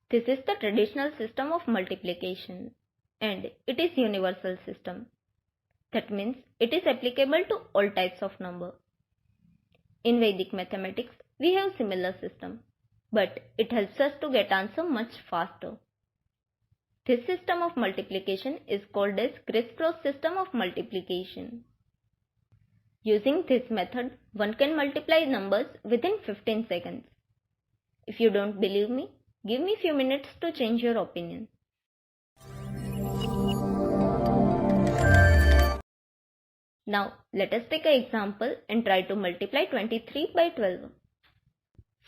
This is the traditional system of multiplication and it is universal system. That means it is applicable to all types of number. In Vedic mathematics, we have similar system, but it helps us to get answer much faster. This system of multiplication is called as crisscross system of multiplication. Using this method, one can multiply numbers within 15 seconds. If you don't believe me, give me few minutes to change your opinion. Now, let us take an example and try to multiply 23 by 12.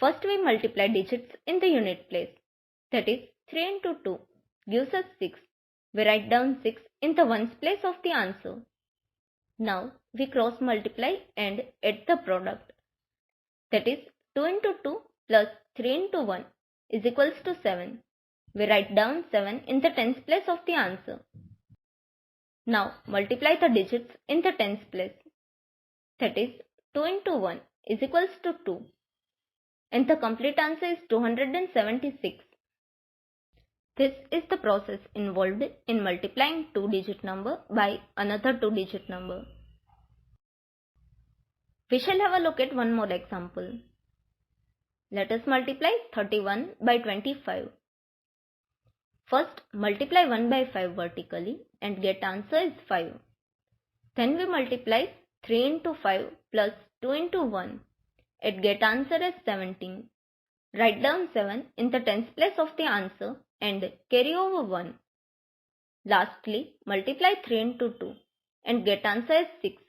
First, we multiply digits in the unit place. That is, 3 into 2 gives us 6. We write down 6 in the ones place of the answer. Now, we cross multiply and add the product. That is, 2 into 2 plus 3 into 1 is equals to 7. We write down 7 in the tens place of the answer. Now, multiply the digits in the tens place. That is, 2 into 1 is equals to 2. And the complete answer is 276. This is the process involved in multiplying 2-digit number by another 2-digit number. We shall have a look at one more example. Let us multiply 31 by 25. First, multiply 1 by 5 vertically and get answer is 5. Then we multiply 3 into 5 plus 2 into 1 and get answer as 17. Write down 7 in the tens place of the answer and carry over 1. Lastly, multiply 3 into 2 and get answer as 6.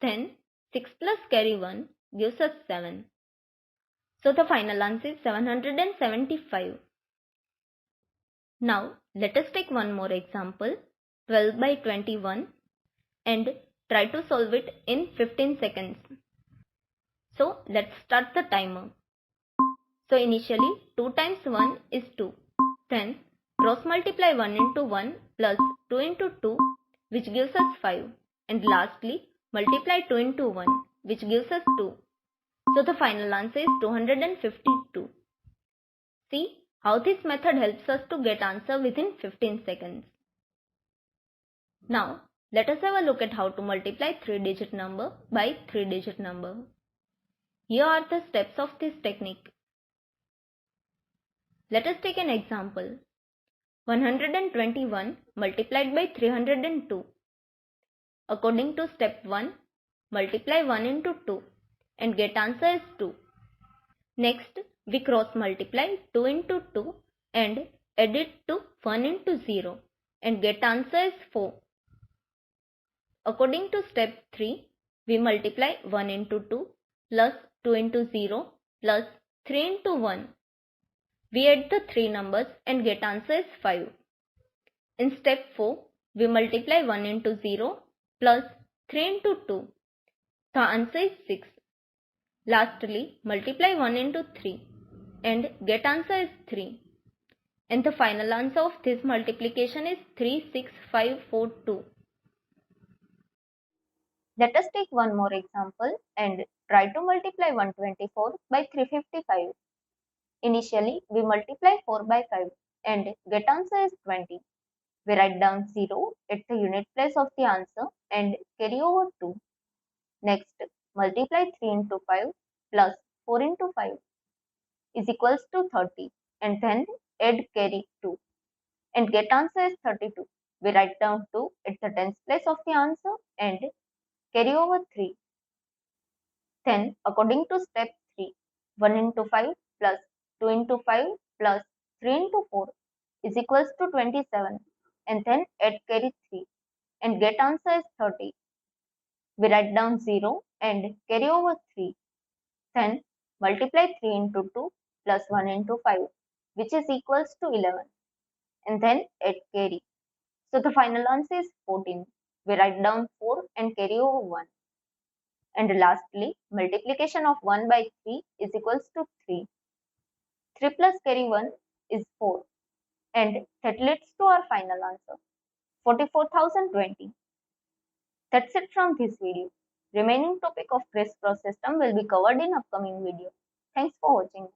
Then 6 plus carry 1 gives us 7. So the final answer is 775. Now let us take one more example, 12 by 21, and try to solve it in 15 seconds. So let's start the timer. So initially 2 times 1 is 2. Then cross multiply 1 into 1 plus 2 into 2 which gives us 5. And lastly multiply 2 into 1 which gives us 2. So the final answer is 252. See how this method helps us to get answer within 15 seconds. Now let us have a look at how to multiply 3-digit number by 3-digit number. Here are the steps of this technique. Let us take an example. 121 multiplied by 302. According to step 1, multiply 1 into 2 and get answer as 2. Next, we cross multiply 2 into 2 and add it to 1 into 0 and get answer as 4. According to step 3, we multiply 1 into 2 plus 2 into 0 plus 3 into 1. We add the 3 numbers and get answer as 5. In step 4, we multiply 1 into 0 plus 3 into 2. The answer is 6. Lastly, multiply 1 into 3 and get answer as 3. And the final answer of this multiplication is 36542. Let us take one more example and try to multiply 124 by 355. Initially, we multiply 4 by 5 and get answer as 20. We write down 0 at the unit place of the answer and carry over 2. Next, multiply 3 into 5 plus 4 into 5 is equals to 30 and then add carry 2 and get answer as 32. We write down 2 at the tens place of the answer and carry over 3. Then according to step 3, 1 into 5 plus 2 into 5 plus 3 into 4 is equals to 27 and then add carry 3 and get answer as 30. We write down 0 and carry over 3. Then multiply 3 into 2 plus 1 into 5 which is equals to 11 and then add carry. So the final answer is 14. We write down 4 and carry over 1. And lastly, multiplication of 1 by 3 is equals to 3. 3 plus carry 1 is 4. And that leads to our final answer, 44,020. That's it from this video. Remaining topic of crisscross system will be covered in upcoming video. Thanks for watching.